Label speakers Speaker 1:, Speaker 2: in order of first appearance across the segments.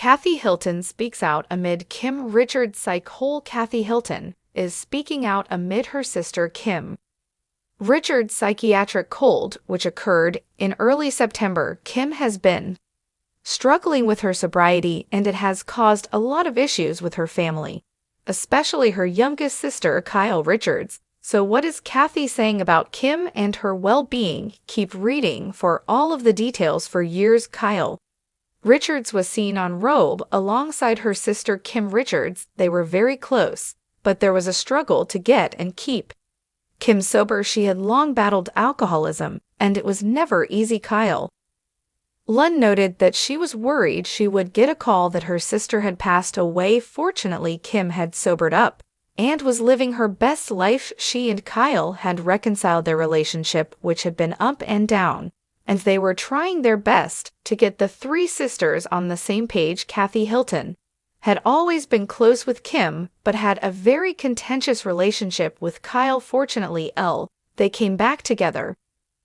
Speaker 1: Kathy Hilton speaks out amid Kim Richards' Psych. Kathy Hilton is speaking out amid her sister Kim Richards' psychiatric cold, which occurred in early September. Kim has been struggling with her sobriety, and it has caused a lot of issues with her family, especially her youngest sister, Kyle Richards. So what is Kathy saying about Kim and her well-being? Keep reading for all of the details. For years, Kyle Richards was seen on Robe alongside her sister Kim Richards. They were very close, but there was a struggle to get and keep Kim sober. She had long battled alcoholism, and it was never easy. Kyle Lund noted that she was worried she would get a call that her sister had passed away. Fortunately, Kim had sobered up and was living her best life. She and Kyle had reconciled their relationship, which had been up and down, and they were trying their best to get the three sisters on the same page. Kathy Hilton had always been close with Kim, but had a very contentious relationship with Kyle. Fortunately, they came back together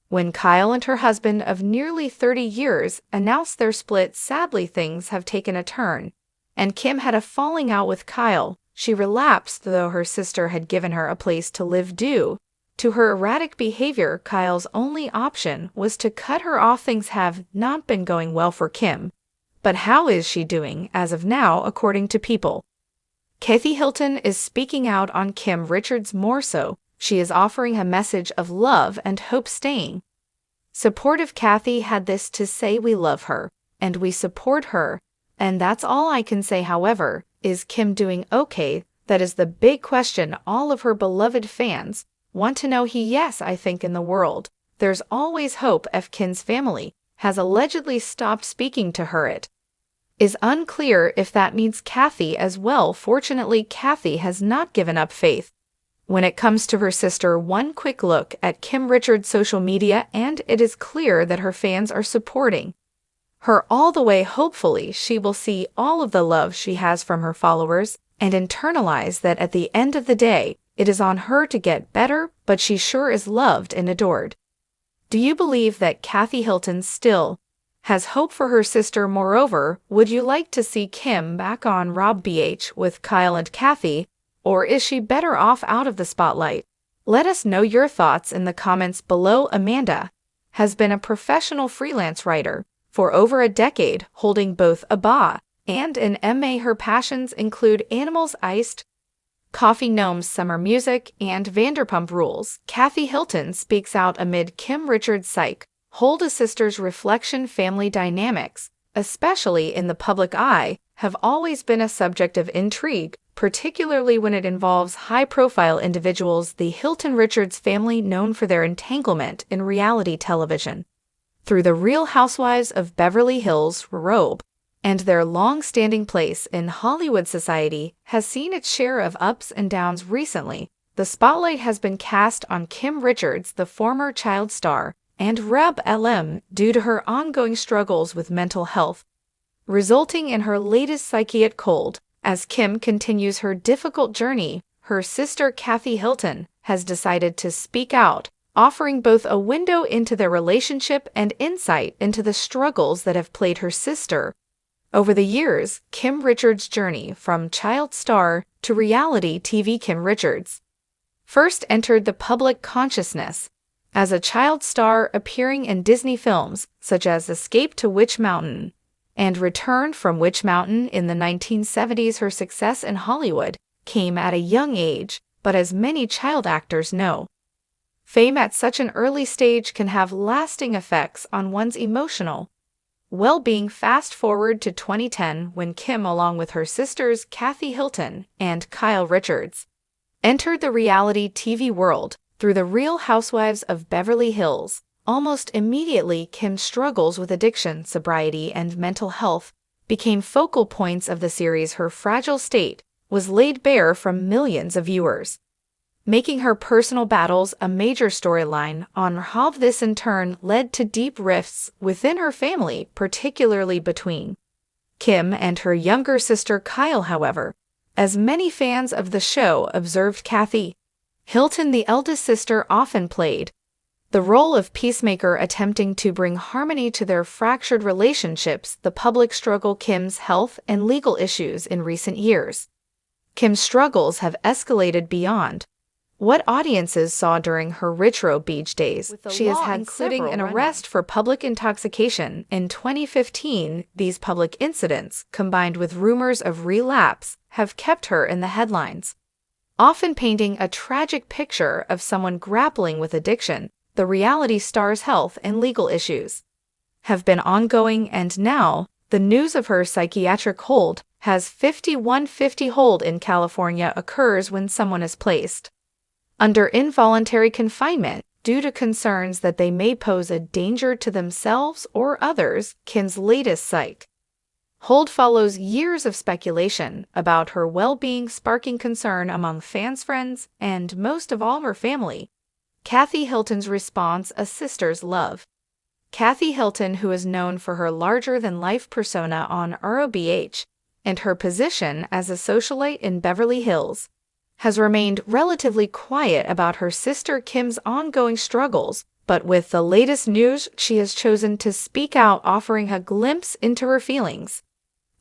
Speaker 1: when Kyle and her husband of nearly 30 years announced their split. Sadly, things have taken a turn, and Kim had a falling out with Kyle. She relapsed, though her sister had given her a place to live due to her erratic behavior. Kyle's only option was to cut her off. Things have not been going well for Kim, but how is she doing as of now, according to People? Kathy Hilton is speaking out on Kim Richards more so. She is offering a message of love and hope, staying supportive. Kathy had this to say: "We love her, and we support her, and that's all I can say. However, is Kim doing okay? That is the big question all of her beloved fans want to know." Yes, I think in the world, there's always hope. Kim's family has allegedly stopped speaking to her. It is unclear if that means Kathy as well. Fortunately, Kathy has not given up faith when it comes to her sister. One quick look at Kim Richards' social media, and it is clear that her fans are supporting her all the way. Hopefully, she will see all of the love she has from her followers and internalize that at the end of the day, it is on her to get better, but she sure is loved and adored. Do you believe that Kathy Hilton still has hope for her sister? Moreover, would you like to see Kim back on Rob BH with Kyle and Kathy, or is she better off out of the spotlight? Let us know your thoughts in the comments below. Amanda has been a professional freelance writer for over a decade, holding both a BA and an MA. Her passions include animals, iced coffee, gnomes, summer music, and Vanderpump Rules. Kathy Hilton speaks out amid Kim Richards' Psych. A sister's reflection. Family dynamics, especially in the public eye, have always been a subject of intrigue, particularly when it involves high-profile individuals. The Hilton Richards family, known for their entanglement in reality television through The Real Housewives of Beverly Hills, Robe, and their long-standing place in Hollywood society, has seen its share of ups and downs. Recently, the spotlight has been cast on Kim Richards, the former child star and Reb LM, due to her ongoing struggles with mental health, resulting in her latest psychiatric cold. As Kim continues her difficult journey, her sister Kathy Hilton has decided to speak out, offering both a window into their relationship and insight into the struggles that have plagued her sister over the years. Kim Richards' journey from child star to reality TV. Kim Richards first entered the public consciousness as a child star, appearing in Disney films such as Escape to Witch Mountain and Return from Witch Mountain in the 1970s. Her success in Hollywood came at a young age, but as many child actors know, fame at such an early stage can have lasting effects on one's emotional well-being. Fast forward to 2010, when Kim, along with her sisters Kathy Hilton and Kyle Richards, entered the reality TV world through The Real Housewives of Beverly Hills. Almost immediately, Kim's struggles with addiction, sobriety, and mental health became focal points of the series. Her fragile state was laid bare from millions of viewers, making her personal battles a major storyline on how this in turn led to deep rifts within her family, particularly between Kim and her younger sister Kyle. However, as many fans of the show observed, Kathy Hilton, the eldest sister, often played the role of peacemaker attempting to bring harmony to their fractured relationships, the public struggle, Kim's health and legal issues in recent years. Kim's struggles have escalated beyond what audiences saw during her Retro Beach days. She has had including an arrest for public intoxication in 2015. These public incidents, combined with rumors of relapse, have kept her in the headlines, often painting a tragic picture of someone grappling with addiction. The reality star's health and legal issues have been ongoing, and now the news of her psychiatric hold has 5150 hold in California occurs when someone is placed under involuntary confinement due to concerns that they may pose a danger to themselves or others. Kim's latest psych hold follows years of speculation about her well-being, sparking concern among fans, friends, and most of all her family. Kathy Hilton's response: a sister's love. Kathy Hilton, who is known for her larger-than-life persona on ROBH and her position as a socialite in Beverly Hills, has remained relatively quiet about her sister Kim's ongoing struggles, but with the latest news, she has chosen to speak out, offering a glimpse into her feelings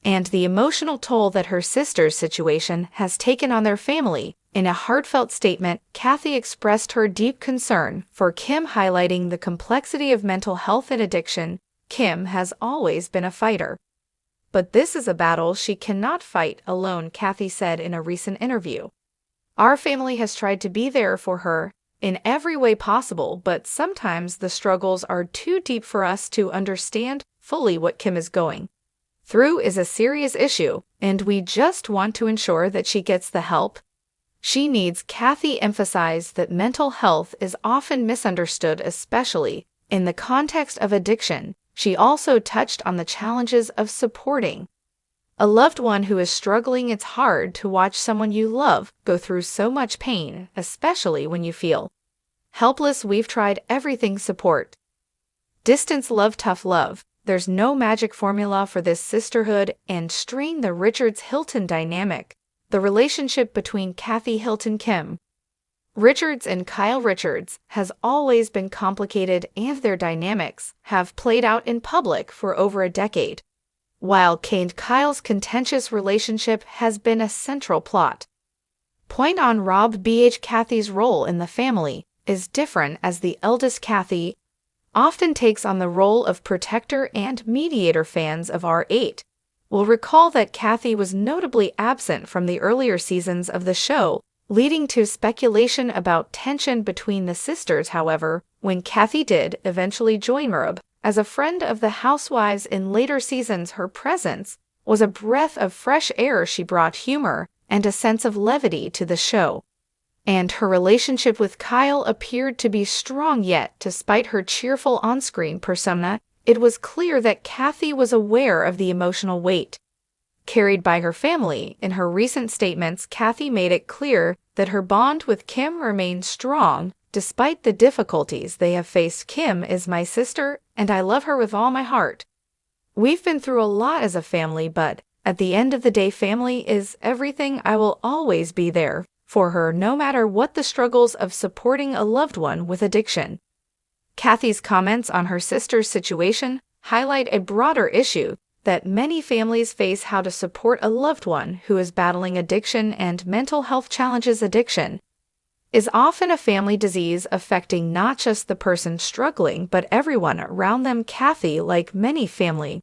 Speaker 1: and the emotional toll that her sister's situation has taken on their family. In a heartfelt statement, Kathy expressed her deep concern for Kim, highlighting the complexity of mental health and addiction. Kim has always been a fighter, but this is a battle she cannot fight alone, Kathy said in a recent interview. Our family has tried to be there for her in every way possible, but sometimes the struggles are too deep for us to understand fully. What Kim is going through is a serious issue, and we just want to ensure that she gets the help she needs. Kathy emphasized that mental health is often misunderstood, especially in the context of addiction. She also touched on the challenges of supporting a loved one who is struggling. It's hard to watch someone you love go through so much pain, especially when you feel helpless. We've tried everything: support, distance, love, tough love. There's no magic formula for this sisterhood and strain. The Richards-Hilton dynamic. The relationship between Kathy Hilton, Kim Richards, and Kyle Richards has always been complicated, and their dynamics have played out in public for over a decade. While Kane and Kyle's contentious relationship has been a central plot point on ROBH, Kathy's role in the family is different, as the eldest Kathy often takes on the role of protector and mediator. Fans of R8 will recall that Kathy was notably absent from the earlier seasons of the show, leading to speculation about tension between the sisters. However, when Kathy did eventually join ROB as a friend of the housewives in later seasons, her presence was a breath of fresh air. She brought humor and a sense of levity to the show, and her relationship with Kyle appeared to be strong. Yet, despite her cheerful on-screen persona, it was clear that Kathy was aware of the emotional weight carried by her family. In her recent statements, Kathy made it clear that her bond with Kim remains strong despite the difficulties they have faced. Kim is my sister, and I love her with all my heart. We've been through a lot as a family, but at the end of the day, family is everything. I will always be there for her, no matter what the struggles of supporting a loved one with addiction. Kathy's comments on her sister's situation highlight a broader issue that many families face: how to support a loved one who is battling addiction and mental health challenges. Addiction is often a family disease affecting not just the person struggling, but everyone around them. Kathy, like many family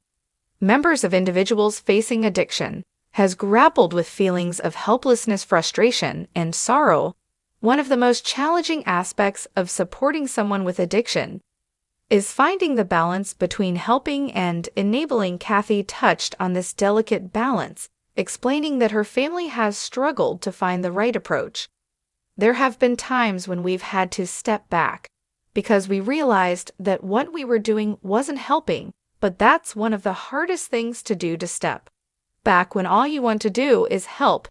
Speaker 1: members of individuals facing addiction, has grappled with feelings of helplessness, frustration, and sorrow. One of the most challenging aspects of supporting someone with addiction is finding the balance between helping and enabling. Kathy touched on this delicate balance, explaining that her family has struggled to find the right approach. There have been times when we've had to step back because we realized that what we were doing wasn't helping, but that's one of the hardest things to do, to step back when all you want to do is help.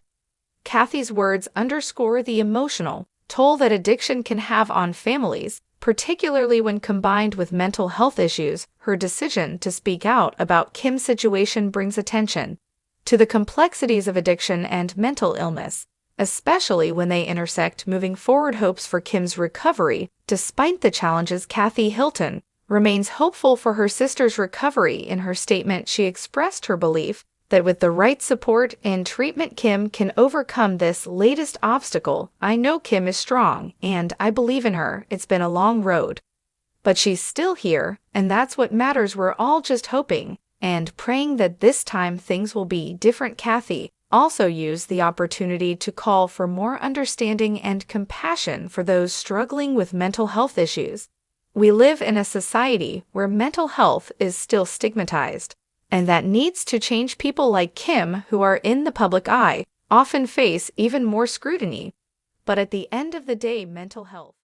Speaker 1: Kathy's words underscore the emotional toll that addiction can have on families, particularly when combined with mental health issues. Her decision to speak out about Kim's situation brings attention to the complexities of addiction and mental illness, especially when they intersect moving forward hopes for Kim's recovery. Despite the challenges, Kathy Hilton remains hopeful for her sister's recovery. In her statement, she expressed her belief that with the right support and treatment, Kim can overcome this latest obstacle. "I know Kim is strong, and I believe in her. It's been a long road, but she's still here, and that's what matters. We're all just hoping and praying that this time things will be different." Kathy also used the opportunity to call for more understanding and compassion for those struggling with mental health issues. "We live in a society where mental health is still stigmatized, and that needs to change. People like Kim, who are in the public eye, often face even more scrutiny. But at the end of the day, mental health